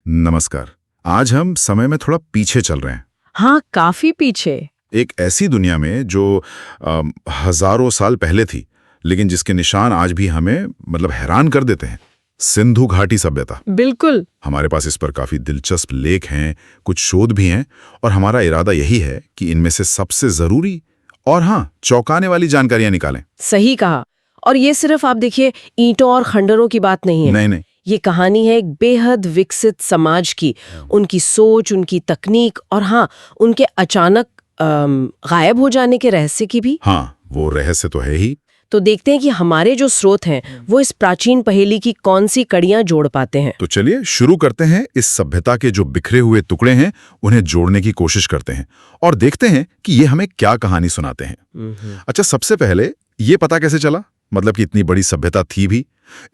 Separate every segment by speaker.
Speaker 1: नमस्कार। आज हम समय में थोड़ा पीछे चल रहे हैं।
Speaker 2: हाँ, काफी पीछे।
Speaker 1: एक ऐसी दुनिया में जो हजारों साल पहले थी, लेकिन जिसके निशान आज भी हमें हैरान कर देते हैं। सिंधु घाटी सभ्यता।
Speaker 2: बिल्कुल।
Speaker 1: हमारे पास इस पर काफी दिलचस्प लेख हैं, कुछ शोध भी हैं, और हमारा इरादा यही है कि इनमें से सबसे जरूरी और चौंकाने वाली जानकारियां निकालें।
Speaker 2: सही कहा। और ये सिर्फ आप देखिए ईंटों और खंडरों की बात नहीं है।
Speaker 1: नहीं।
Speaker 2: ये कहानी है एक बेहद विकसित समाज की, उनकी सोच, उनकी तकनीक और उनके अचानक गायब हो जाने के रहस्य की भी।
Speaker 1: वो रहस्य तो है ही।
Speaker 2: तो देखते हैं कि हमारे जो स्रोत हैं वो इस प्राचीन पहेली की कौन सी कड़ियां जोड़ पाते हैं।
Speaker 1: तो चलिए शुरू करते हैं। इस सभ्यता के जो बिखरे हुए टुकड़े हैं उन्हें जोड़ने की कोशिश करते हैं और देखते हैं कि ये हमें क्या कहानी सुनाते हैं। अच्छा, सबसे पहले ये पता कैसे चला कि इतनी बड़ी सभ्यता थी भी?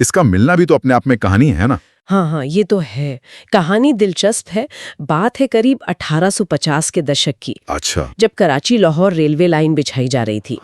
Speaker 1: इसका मिलना भी तो अपने आप में कहानी है ना।
Speaker 2: हाँ, ये तो है। कहानी दिलचस्प है। बात है करीब 1850 के दशक की।
Speaker 1: अच्छा।
Speaker 2: जब कराची लाहौर रेलवे लाइन बिछाई जा रही थी।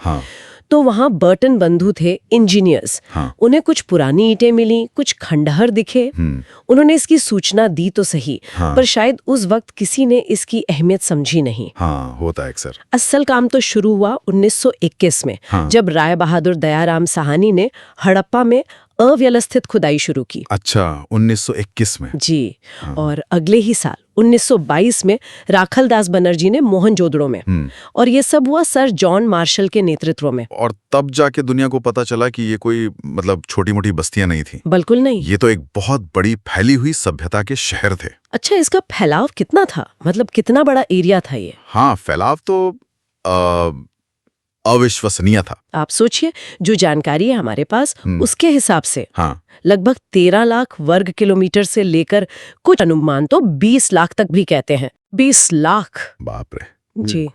Speaker 2: तो वहाँ बर्टन बंधु थे, इंजीनियर्स। उन्हें कुछ पुरानी ईंटें मिली, कुछ खंडहर दिखे। उन्होंने इसकी सूचना दी तो सही, पर शायद उस वक्त किसी ने इसकी अहमियत समझी नहीं।
Speaker 1: होता है अक्सर।
Speaker 2: असल काम तो शुरू हुआ 1921 में, जब राय बहादुर दयाराम साहनी ने हड़प्पा में अव्यवस्थित खुदाई शुरू की।
Speaker 1: अच्छा, 1921 में?
Speaker 2: जी। और अगले ही साल 1922 में राखलदास बनर्जी ने मोहनजोदड़ो में। और ये सब हुआ सर जॉन मार्शल के नेतृत्व में।
Speaker 1: और तब जाके दुनिया को पता चला कि ये कोई छोटी मोटी बस्तियां नहीं थी।
Speaker 2: बिल्कुल नहीं।
Speaker 1: ये तो एक बहुत बड़ी फैली हुई सभ्यता के शहर थे।
Speaker 2: अच्छा, इसका फैलाव कितना था? कितना बड़ा एरिया था ये?
Speaker 1: फैलाव तो अविश्वसनीय था।
Speaker 2: आप सोचिए, जो जानकारी है हमारे पास उसके हिसाब से लगभग 13 लाख वर्ग किलोमीटर से लेकर कुछ अनुमान तो 20 लाख तक भी कहते हैं। 20 लाख!
Speaker 1: बाप रे।
Speaker 2: जी।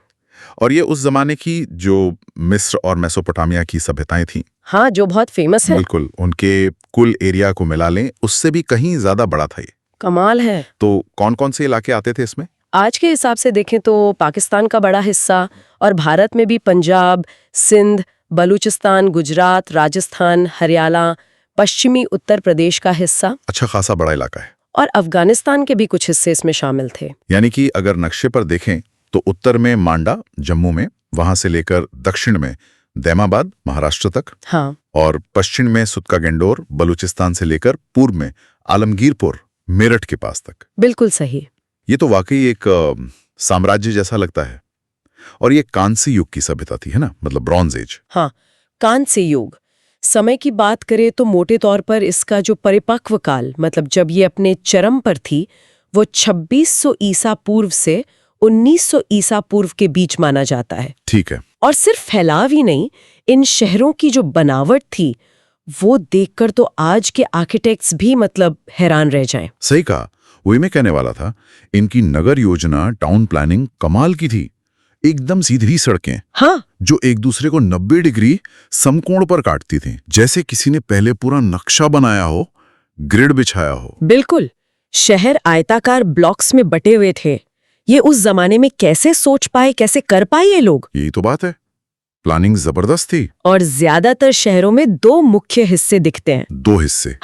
Speaker 1: और ये उस जमाने की जो मिस्र और मेसोपोटामिया की सभ्यताएं थी,
Speaker 2: जो बहुत फेमस है।
Speaker 1: बिल्कुल, उनके कुल एरिया को मिला लें उससे भी कहीं ज्यादा बड़ा था ये।
Speaker 2: कमाल है।
Speaker 1: तो कौन कौन से इलाके आते थे इसमें?
Speaker 2: आज के हिसाब से देखें तो पाकिस्तान का बड़ा हिस्सा, और भारत में भी पंजाब, सिंध, बलूचिस्तान, गुजरात, राजस्थान, हरियाणा, पश्चिमी उत्तर प्रदेश का हिस्सा।
Speaker 1: अच्छा खासा बड़ा इलाका है।
Speaker 2: और अफगानिस्तान के भी कुछ हिस्से इसमें शामिल थे।
Speaker 1: यानी कि अगर नक्शे पर देखें तो उत्तर में मांडा जम्मू में, वहां से लेकर दक्षिण में दैमाबाद महाराष्ट्र तक। और पश्चिम में सुतका गेंडोर बलूचिस्तान से लेकर पूर्व में आलमगीरपुर मेरठ के पास तक।
Speaker 2: बिल्कुल सही।
Speaker 1: ये तो वाकई एक साम्राज्य जैसा लगता है। और ये कांस्य युग की सभ्यता थी, है ना? Bronze age.
Speaker 2: कांस्य युग। समय की बात करें तो मोटे तौर पर इसका जो परिपक्व काल, जब ये अपने चरम पर थी, वो 2600 ईसा पूर्व से 1900 ईसा पूर्व के बीच माना जाता है।
Speaker 1: ठीक है।
Speaker 2: और सिर्फ फैलाव ही नहीं, इन शहरों की जो बनावट थी वो देखकर तो आज के आर्किटेक्ट्स भी हैरान रह जाएं।
Speaker 1: सही कहा। वही मैं कहने वाला था। इनकी नगर योजना, टाउन प्लानिंग कमाल की थी। एकदम सीधी सड़कें, जो एक दूसरे को 90 डिग्री समकोण पर काटती थी, जैसे किसी ने पहले पूरा नक्शा बनाया हो, ग्रिड बिछाया हो।
Speaker 2: बिल्कुल। शहर आयताकार ब्लॉक्स में बटे हुए थे। ये उस जमाने में कैसे सोच पाए, कैसे कर पाए ये लोग?
Speaker 1: यही तो बात है। प्लानिंग जबरदस्त थी।
Speaker 2: और ज्यादातर शहरों में 2 मुख्य हिस्से दिखते हैं।
Speaker 1: 2 हिस्से?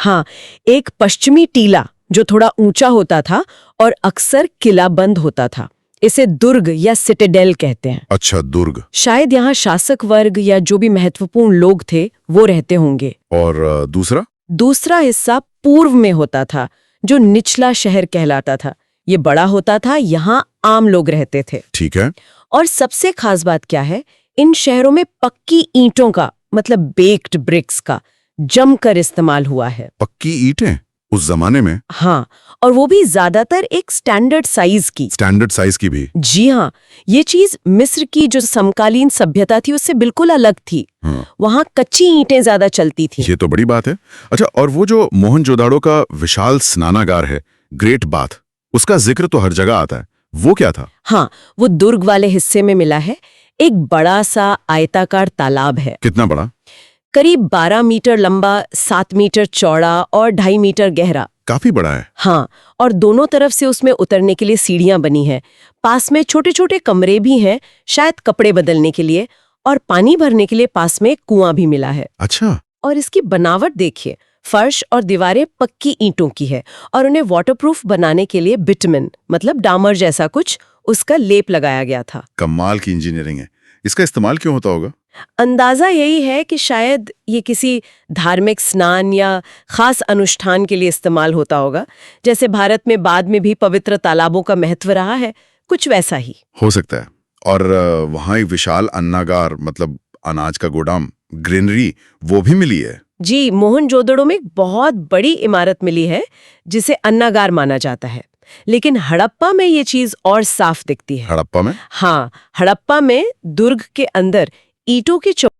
Speaker 2: एक पश्चिमी टीला जो थोड़ा ऊंचा होता था और अक्सर किलाबंद होता था। इसे दुर्ग या सिटाडेल कहते हैं।
Speaker 1: अच्छा, दुर्ग।
Speaker 2: शायद यहाँ शासक वर्ग या जो भी महत्वपूर्ण लोग थे वो रहते होंगे।
Speaker 1: और
Speaker 2: दूसरा हिस्सा पूर्व में होता था, जो निचला शहर कहलाता था। ये बड़ा होता था, यहाँ आम लोग रहते थे।
Speaker 1: ठीक है।
Speaker 2: और सबसे खास बात क्या है, इन शहरों में पक्की ईंटों का, बेक्ड ब्रिक्स का जमकर इस्तेमाल हुआ है।
Speaker 1: पक्की ईंटें उस जमाने में?
Speaker 2: और वो भी ज्यादातर एक स्टैंडर्ड साइज की।
Speaker 1: स्टैंडर्ड साइज की भी? जी
Speaker 2: हाँ। ये चीज मिस्र की जो समकालीन सभ्यता थी उससे बिल्कुल अलग थी। वहाँ कच्ची ईंटें ज्यादा चलती थी।
Speaker 1: ये तो बड़ी बात है। अच्छा, और वो जो मोहनजोदाड़ो का विशाल स्नानागार है, ग्रेट बाथ, उसका जिक्र तो हर जगह आता है। वो क्या था?
Speaker 2: वो दुर्ग वाले हिस्से में मिला है। एक बड़ा सा आयताकार तालाब है।
Speaker 1: कितना बड़ा?
Speaker 2: करीब 12 मीटर लंबा, 7 मीटर चौड़ा और 2.5 मीटर गहरा।
Speaker 1: काफी बड़ा है।
Speaker 2: और दोनों तरफ से उसमें उतरने के लिए सीढ़ियां बनी हैं। पास में छोटे छोटे कमरे भी हैं, शायद कपड़े बदलने के लिए, और पानी भरने के लिए पास में कुआं भी मिला है।
Speaker 1: अच्छा।
Speaker 2: और इसकी बनावट देखिए, फर्श और दीवारें पक्की ईंटों की है और उन्हें वाटरप्रूफ बनाने के लिए बिटुमेन मतलब डामर जैसा कुछ उसका लेप लगाया गया था।
Speaker 1: कमाल की इंजीनियरिंग है। इसका इस्तेमाल क्यों होता होगा?
Speaker 2: अंदाजा यही है कि शायद ये किसी धार्मिक स्नान या खास अनुष्ठान के लिए इस्तेमाल होता होगा, जैसे भारत में बाद में भी पवित्र तालाबों का महत्व रहा है, कुछ वैसा ही
Speaker 1: हो सकता है। और वहाँ एक विशाल अन्नागार मतलब अनाज का गोदाम, ग्रेनरी, वो भी मिली है।
Speaker 2: जी, मोहनजोदड़ो में एक बहुत बड़ी इमारत मिली है जिसे अन्नागार माना जाता है, लेकिन हड़प्पा में ये चीज और साफ दिखती है।
Speaker 1: हड़प्पा में?
Speaker 2: हाँ, हड़प्पा में दुर्ग के अंदर ईंटों की